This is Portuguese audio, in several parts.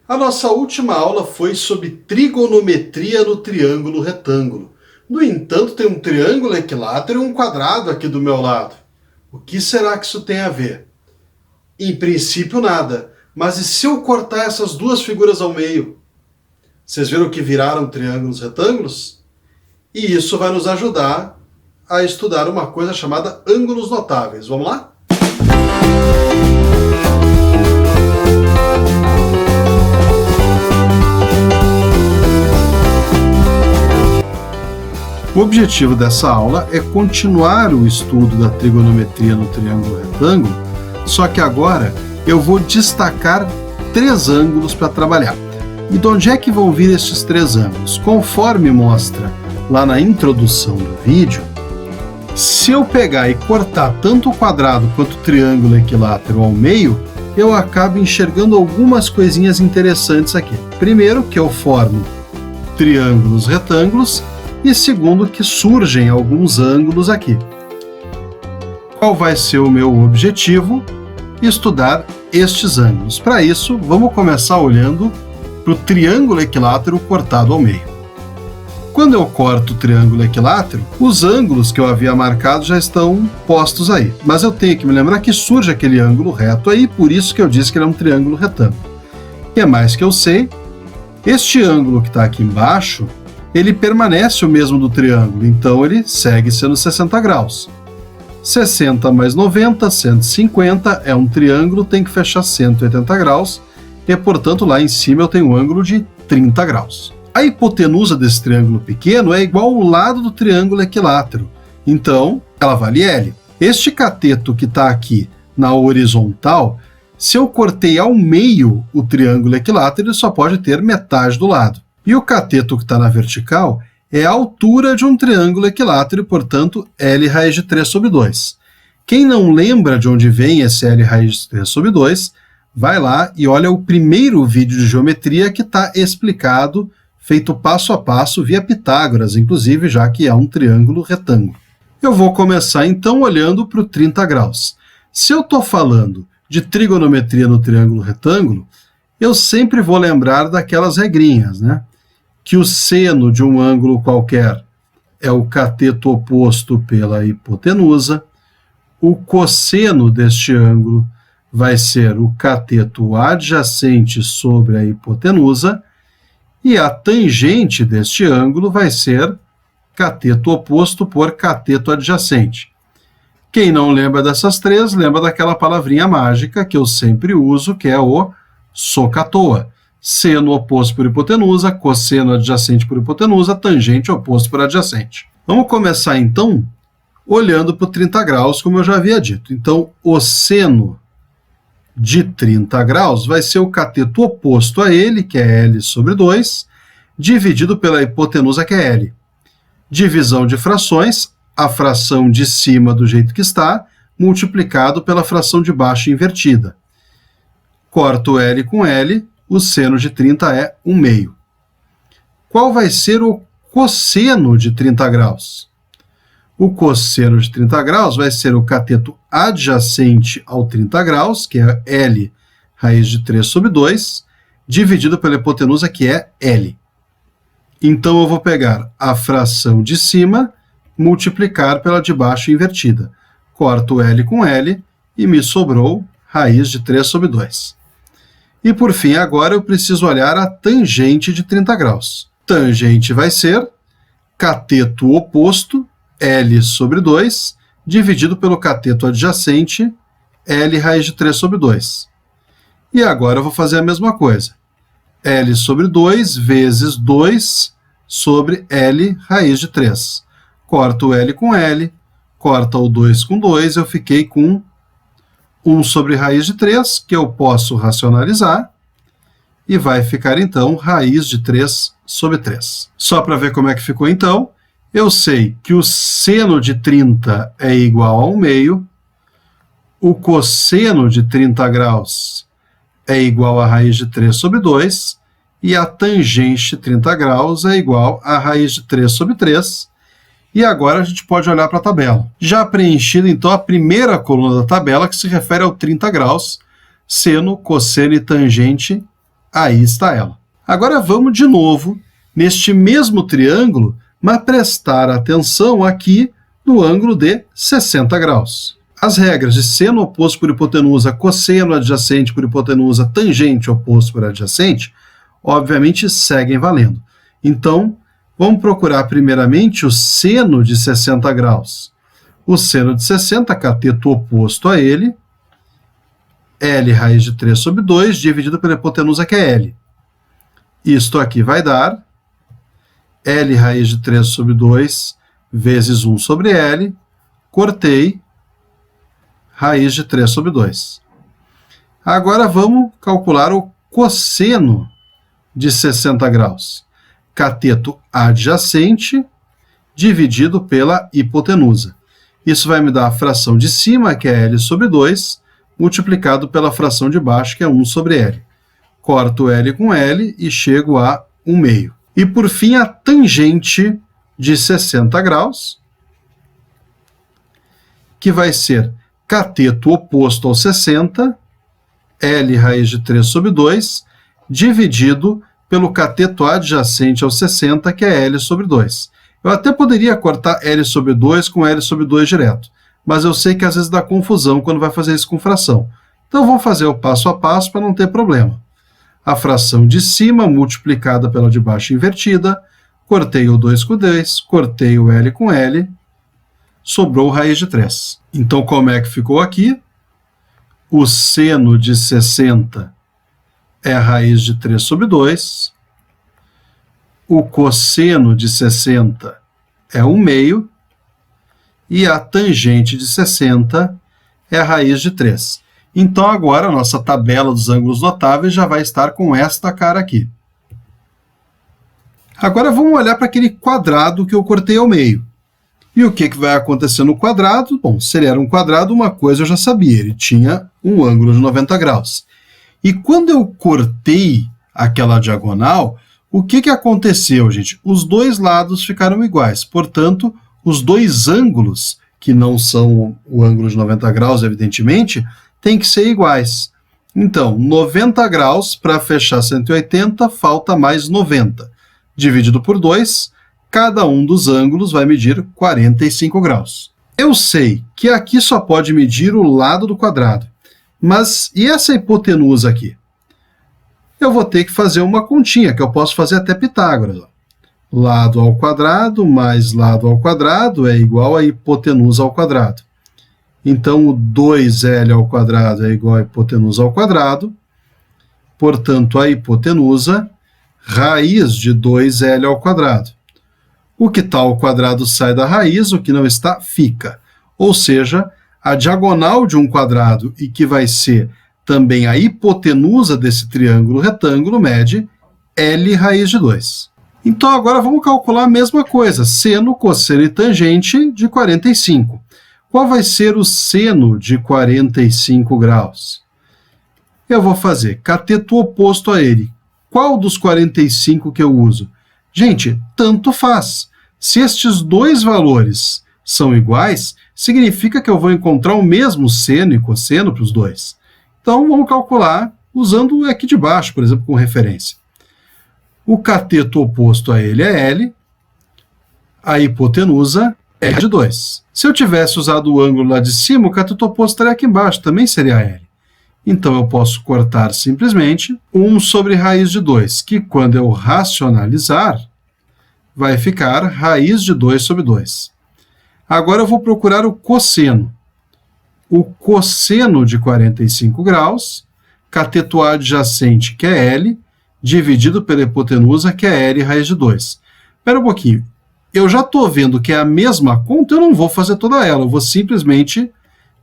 A nossa última aula foi sobre trigonometria no triângulo retângulo. No entanto, tem um triângulo equilátero e um quadrado aqui do meu lado. O que será que isso tem a ver? Em princípio, nada. Mas e se eu cortar essas duas figuras ao meio? Vocês viram que viraram triângulos retângulos? E isso vai nos ajudar a estudar uma coisa chamada ângulos notáveis. Vamos lá? O objetivo dessa aula é continuar o estudo da trigonometria no triângulo retângulo, só que agora eu vou destacar três ângulos para trabalhar. E de onde é que vão vir estes três ângulos? Conforme mostra lá na introdução do vídeo, se eu pegar e cortar tanto o quadrado quanto o triângulo equilátero ao meio, eu acabo enxergando algumas coisinhas interessantes aqui. Primeiro, que eu formo triângulos retângulos, e segundo, que surgem alguns ângulos aqui. Qual vai ser o meu objetivo? Estudar estes ângulos. Para isso, vamos começar olhando para o triângulo equilátero cortado ao meio. Quando eu corto o triângulo equilátero, os ângulos que eu havia marcado já estão postos aí. Mas eu tenho que me lembrar que surge aquele ângulo reto aí, por isso que eu disse que ele é um triângulo retângulo. E é mais que eu sei, este ângulo que está aqui embaixo, ele permanece o mesmo do triângulo, então ele segue sendo 60 graus. 60 mais 90, 150, é um triângulo, tem que fechar 180 graus, e portanto lá em cima eu tenho um ângulo de 30 graus. A hipotenusa desse triângulo pequeno é igual ao lado do triângulo equilátero, então ela vale L. Este cateto que está aqui na horizontal, se eu cortei ao meio o triângulo equilátero, ele só pode ter metade do lado. E o cateto que está na vertical é a altura de um triângulo equilátero e, portanto, L raiz de 3 sobre 2. Quem não lembra de onde vem esse L raiz de 3 sobre 2, vai lá e olha o primeiro vídeo de geometria que está explicado, feito passo a passo via Pitágoras, inclusive, já que é um triângulo retângulo. Eu vou começar, então, olhando para o 30 graus. Se eu estou falando de trigonometria no triângulo retângulo, eu sempre vou lembrar daquelas regrinhas, né? Que o seno de um ângulo qualquer é o cateto oposto pela hipotenusa, o cosseno deste ângulo vai ser o cateto adjacente sobre a hipotenusa, e a tangente deste ângulo vai ser cateto oposto por cateto adjacente. Quem não lembra dessas três, lembra daquela palavrinha mágica que eu sempre uso, que é o SOHCAHTOA. Seno oposto por hipotenusa, cosseno adjacente por hipotenusa, tangente oposto por adjacente. Vamos começar, então, olhando para o 30 graus, como eu já havia dito. Então, o seno de 30 graus vai ser o cateto oposto a ele, que é L sobre 2, dividido pela hipotenusa, que é L. Divisão de frações, a fração de cima do jeito que está, multiplicado pela fração de baixo invertida. Corto L com L, o seno de 30 é 1/2. Qual vai ser o cosseno de 30 graus? O cosseno de 30 graus vai ser o cateto adjacente ao 30 graus, que é L raiz de 3 sobre 2, dividido pela hipotenusa, que é L. Então eu vou pegar a fração de cima, multiplicar pela de baixo invertida. Corto L com L e me sobrou raiz de 3 sobre 2. E, por fim, agora eu preciso olhar a tangente de 30 graus. Tangente vai ser cateto oposto, L sobre 2, dividido pelo cateto adjacente, L raiz de 3 sobre 2. E agora eu vou fazer a mesma coisa. L sobre 2 vezes 2 sobre L raiz de 3. Corto o L com L, corta o 2 com 2, eu fiquei com 1 sobre raiz de 3, que eu posso racionalizar, e vai ficar, então, raiz de 3 sobre 3. Só para ver como é que ficou, então, eu sei que o seno de 30 é igual a 1/2, o cosseno de 30 graus é igual a raiz de 3 sobre 2, e a tangente de 30 graus é igual a raiz de 3 sobre 3, E agora a gente pode olhar para a tabela. Já preenchida, então, a primeira coluna da tabela, que se refere ao 30 graus, seno, cosseno e tangente Aí está ela. Agora vamos de novo neste mesmo triângulo, mas prestar atenção aqui no ângulo de 60 graus. As regras de seno oposto por hipotenusa, cosseno adjacente por hipotenusa, tangente oposto por adjacente, obviamente seguem valendo. Então, vamos procurar primeiramente o seno de 60 graus. O seno de 60, cateto oposto a ele, L raiz de 3 sobre 2, dividido pela hipotenusa, que é L. Isto aqui vai dar L raiz de 3 sobre 2 vezes 1 sobre L, cortei, raiz de 3 sobre 2. Agora vamos calcular o cosseno de 60 graus. Cateto adjacente dividido pela hipotenusa. Isso vai me dar a fração de cima, que é L sobre 2, multiplicado pela fração de baixo, que é 1 sobre L. Corto L com L e chego a 1/2. E, por fim, a tangente de 60 graus, que vai ser cateto oposto ao 60, L raiz de 3 sobre 2, dividido pelo cateto adjacente ao 60, que é L sobre 2. Eu até poderia cortar L sobre 2 com L sobre 2 direto, mas eu sei que às vezes dá confusão quando vai fazer isso com fração. Então, vamos fazer o passo a passo para não ter problema. A fração de cima multiplicada pela de baixo invertida, cortei o 2 com 2, cortei o L com L, sobrou raiz de 3. Então, como é que ficou aqui? O seno de 60 é a raiz de 3 sobre 2, o cosseno de 60 é 1/2, e a tangente de 60 é a raiz de 3. Então, agora, a nossa tabela dos ângulos notáveis já vai estar com esta cara aqui. Agora, vamos olhar para aquele quadrado que eu cortei ao meio. E o que vai acontecer no quadrado? Bom, se ele era um quadrado, uma coisa eu já sabia, ele tinha um ângulo de 90 graus. E quando eu cortei aquela diagonal, o que aconteceu, gente? Os dois lados ficaram iguais, portanto, os dois ângulos, que não são o ângulo de 90 graus, evidentemente, têm que ser iguais. Então, 90 graus, para fechar 180, falta mais 90. Dividido por 2, cada um dos ângulos vai medir 45 graus. Eu sei que aqui só pode medir o lado do quadrado, mas e essa hipotenusa aqui? Eu vou ter que fazer uma continha, que eu posso fazer até Pitágoras. Lado ao quadrado mais lado ao quadrado é igual a hipotenusa ao quadrado. Então, o 2L ao quadrado é igual a hipotenusa ao quadrado. Portanto, a hipotenusa, raiz de 2L ao quadrado. O que está ao quadrado sai da raiz, o que não está, fica. Ou seja, a diagonal de um quadrado, e que vai ser também a hipotenusa desse triângulo retângulo, mede L raiz de 2. Então, agora vamos calcular a mesma coisa, seno, cosseno e tangente de 45. Qual vai ser o seno de 45 graus? Eu vou fazer cateto oposto a ele. Qual dos 45 que eu uso? Gente, tanto faz. Se estes dois valores são iguais, significa que eu vou encontrar o mesmo seno e cosseno para os dois. Então, vamos calcular usando o aqui de baixo, por exemplo, como referência. O cateto oposto a ele é L, a hipotenusa é de 2. Se eu tivesse usado o ângulo lá de cima, o cateto oposto estaria aqui embaixo, também seria L. Então, eu posso cortar simplesmente 1 sobre raiz de 2, que quando eu racionalizar, vai ficar raiz de 2 sobre 2. Agora eu vou procurar o cosseno. O cosseno de 45 graus, cateto adjacente, que é L, dividido pela hipotenusa, que é L raiz de 2. Espera um pouquinho. Eu já estou vendo que é a mesma conta, eu não vou fazer toda ela, eu vou simplesmente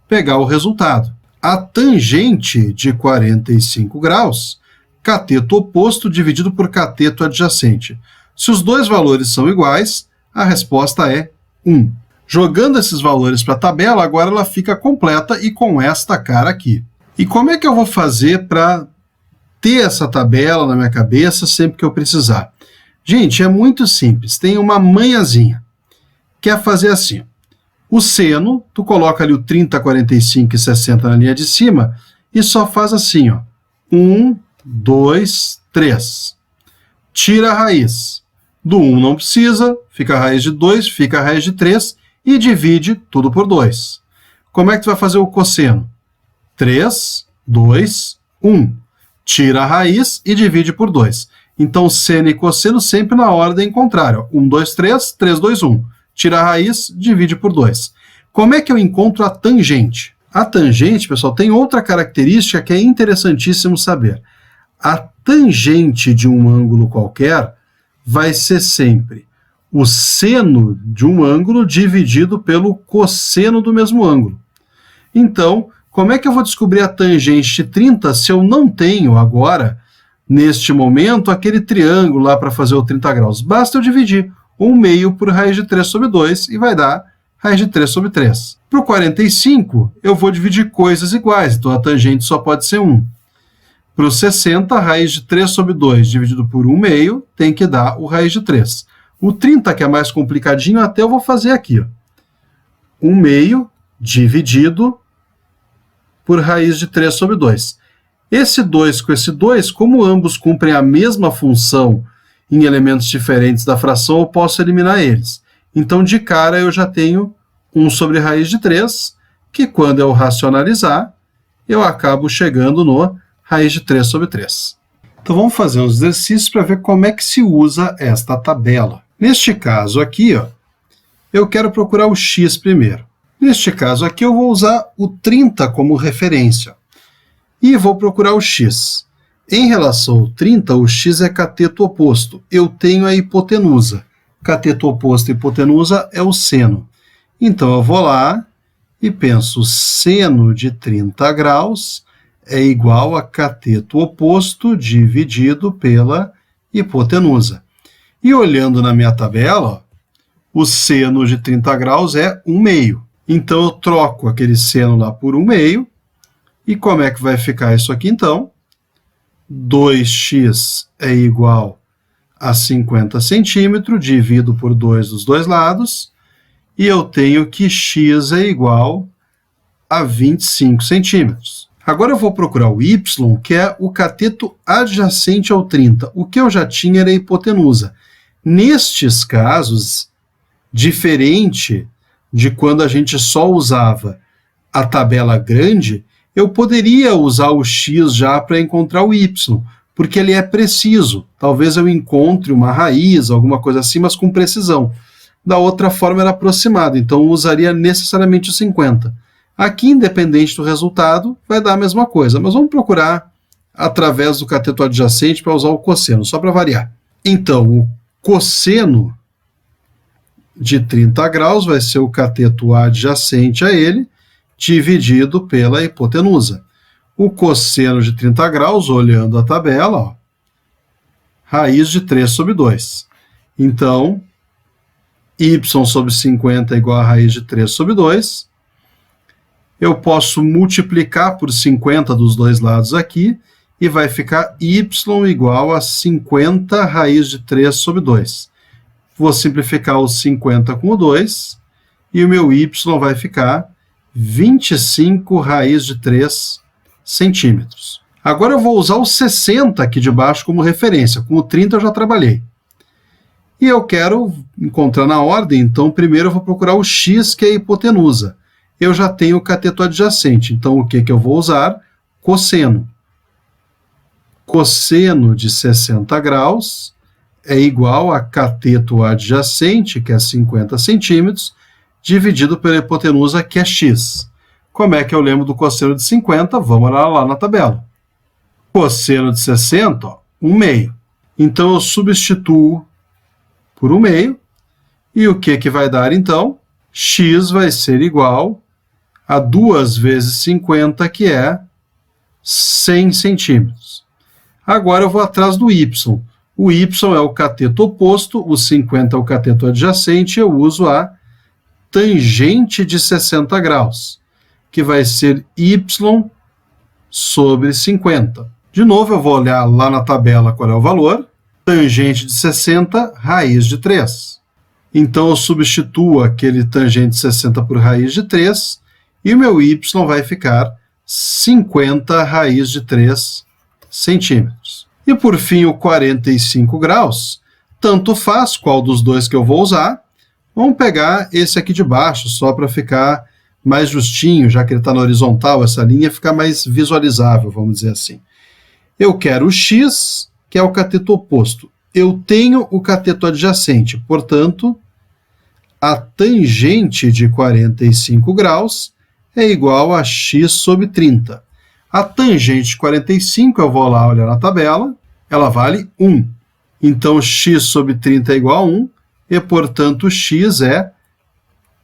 pegar o resultado. A tangente de 45 graus, cateto oposto dividido por cateto adjacente. Se os dois valores são iguais, a resposta é 1. Jogando esses valores para a tabela, agora ela fica completa e com esta cara aqui. E como é que eu vou fazer para ter essa tabela na minha cabeça sempre que eu precisar? Gente, é muito simples, tem uma manhãzinha. Quer fazer assim, o seno, tu coloca ali o 30, 45 e 60 na linha de cima e só faz assim, ó, 1, 2, 3. Tira a raiz. Do 1 não precisa, fica a raiz de 2, fica a raiz de 3 e divide tudo por 2. Como é que tu vai fazer o cosseno? 3, 2, 1. Tira a raiz e divide por 2. Então, seno e cosseno sempre na ordem contrária. 1, 2, 3, 3, 2, 1. Tira a raiz, divide por 2. Como é que eu encontro a tangente? A tangente, pessoal, tem outra característica que é interessantíssimo saber. A tangente de um ângulo qualquer vai ser sempre o seno de um ângulo dividido pelo cosseno do mesmo ângulo. Então, como é que eu vou descobrir a tangente de 30 se eu não tenho agora, neste momento, aquele triângulo lá para fazer o 30 graus? Basta eu dividir 1/2 por raiz de 3 sobre 2 e vai dar raiz de 3 sobre 3. Para o 45, eu vou dividir coisas iguais, então a tangente só pode ser 1. Para o 60, raiz de 3 sobre 2 dividido por 1/2 tem que dar o raiz de 3. O 30, que é mais complicadinho, até eu vou fazer aqui. 1/2 dividido por raiz de 3 sobre 2. Esse 2 com esse 2, como ambos cumprem a mesma função em elementos diferentes da fração, eu posso eliminar eles. Então, de cara, eu já tenho 1 sobre raiz de 3, que quando eu racionalizar, eu acabo chegando no raiz de 3 sobre 3. Então, vamos fazer uns exercícios para ver como é que se usa esta tabela. Neste caso aqui, ó, eu quero procurar o x primeiro. Neste caso aqui, eu vou usar o 30 como referência. E vou procurar o x. Em relação ao 30, o x é cateto oposto. Eu tenho a hipotenusa. Cateto oposto e hipotenusa é o seno. Então, eu vou lá e penso, seno de 30 graus é igual a cateto oposto dividido pela hipotenusa. E olhando na minha tabela, ó, o seno de 30 graus é 1/2. Então, eu troco aquele seno lá por 1/2. E como é que vai ficar isso aqui, então? 2x é igual a 50 centímetros, divido por 2 dos dois lados, e eu tenho que x é igual a 25 centímetros. Agora eu vou procurar o y, que é o cateto adjacente ao 30. O que eu já tinha era a hipotenusa. Nestes casos, diferente de quando a gente só usava a tabela grande, eu poderia usar o x já para encontrar o y, porque ele é preciso. Talvez eu encontre uma raiz, alguma coisa assim, mas com precisão. Da outra forma era aproximado, então eu usaria necessariamente o 50. Aqui, independente do resultado, vai dar a mesma coisa, mas vamos procurar através do cateto adjacente para usar o cosseno, só para variar. Então, o cosseno de 30 graus vai ser o cateto adjacente a ele, dividido pela hipotenusa. O cosseno de 30 graus, olhando a tabela, ó, raiz de 3 sobre 2. Então, y sobre 50 é igual a raiz de 3 sobre 2. Eu posso multiplicar por 50 dos dois lados aqui, e vai ficar y igual a 50 raiz de 3 sobre 2. Vou simplificar o 50 com o 2, e o meu y vai ficar 25 raiz de 3 centímetros. Agora eu vou usar o 60 aqui de baixo como referência. Com o 30 eu já trabalhei. E eu quero encontrar na ordem, então primeiro eu vou procurar o x, que é a hipotenusa. Eu já tenho o cateto adjacente, então o que eu vou usar? Cosseno. Cosseno de 60 graus é igual a cateto adjacente, que é 50 centímetros, dividido pela hipotenusa, que é x. Como é que eu lembro do cosseno de 50? Vamos lá na tabela. Cosseno de 60, ó, 1/2. Então, eu substituo por 1/2. E o que vai dar, então? X vai ser igual a 2 vezes 50, que é 100 centímetros. Agora, eu vou atrás do y. O y é o cateto oposto, o 50 é o cateto adjacente, eu uso a tangente de 60 graus, que vai ser y sobre 50. De novo, eu vou olhar lá na tabela qual é o valor. Tangente de 60, raiz de 3. Então, eu substituo aquele tangente de 60 por raiz de 3, e o meu y vai ficar 50 raiz de 3 centímetros. E por fim o 45 graus, tanto faz qual dos dois que eu vou usar. Vamos pegar esse aqui de baixo, só para ficar mais justinho, já que ele está na horizontal, essa linha fica mais visualizável, vamos dizer assim. Eu quero o x, que é o cateto oposto. Eu tenho o cateto adjacente, portanto, a tangente de 45 graus é igual a x sobre 30. A tangente de 45, eu vou lá olhar na tabela, ela vale 1. Então, x sobre 30 é igual a 1, e, portanto, x é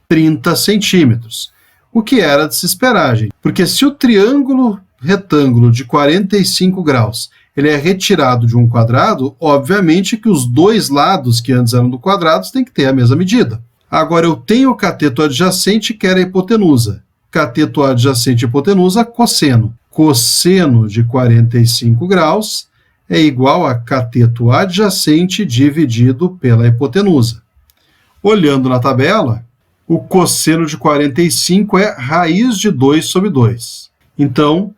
30 centímetros. O que era de se esperar, gente? Porque se o triângulo retângulo de 45 graus ele é retirado de um quadrado, obviamente que os dois lados que antes eram do quadrado têm que ter a mesma medida. Agora, eu tenho o cateto adjacente, que era a hipotenusa. Cateto adjacente e hipotenusa, cosseno. Cosseno de 45 graus é igual a cateto adjacente dividido pela hipotenusa. Olhando na tabela, o cosseno de 45 é raiz de 2 sobre 2. Então,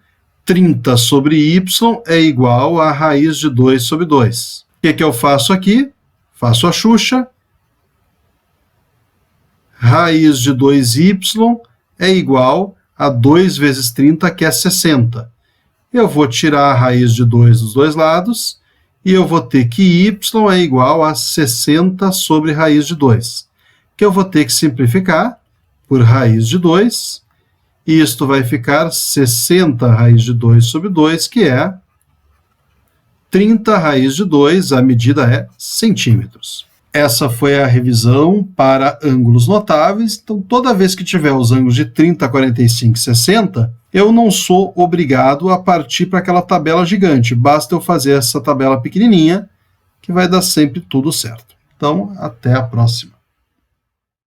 30 sobre y é igual a raiz de 2 sobre 2. O que eu faço aqui? Faço a Xuxa. Raiz de 2y é igual a 2 vezes 30, que é 60. Eu vou tirar a raiz de 2 dos dois lados, e eu vou ter que y é igual a 60 sobre raiz de 2, que eu vou ter que simplificar por raiz de 2, e isto vai ficar 60 raiz de 2 sobre 2, que é 30 raiz de 2, a medida é centímetros. Essa foi a revisão para ângulos notáveis. Então, toda vez que tiver os ângulos de 30, 45 e 60, eu não sou obrigado a partir para aquela tabela gigante. Basta eu fazer essa tabela pequenininha, que vai dar sempre tudo certo. Então, até a próxima.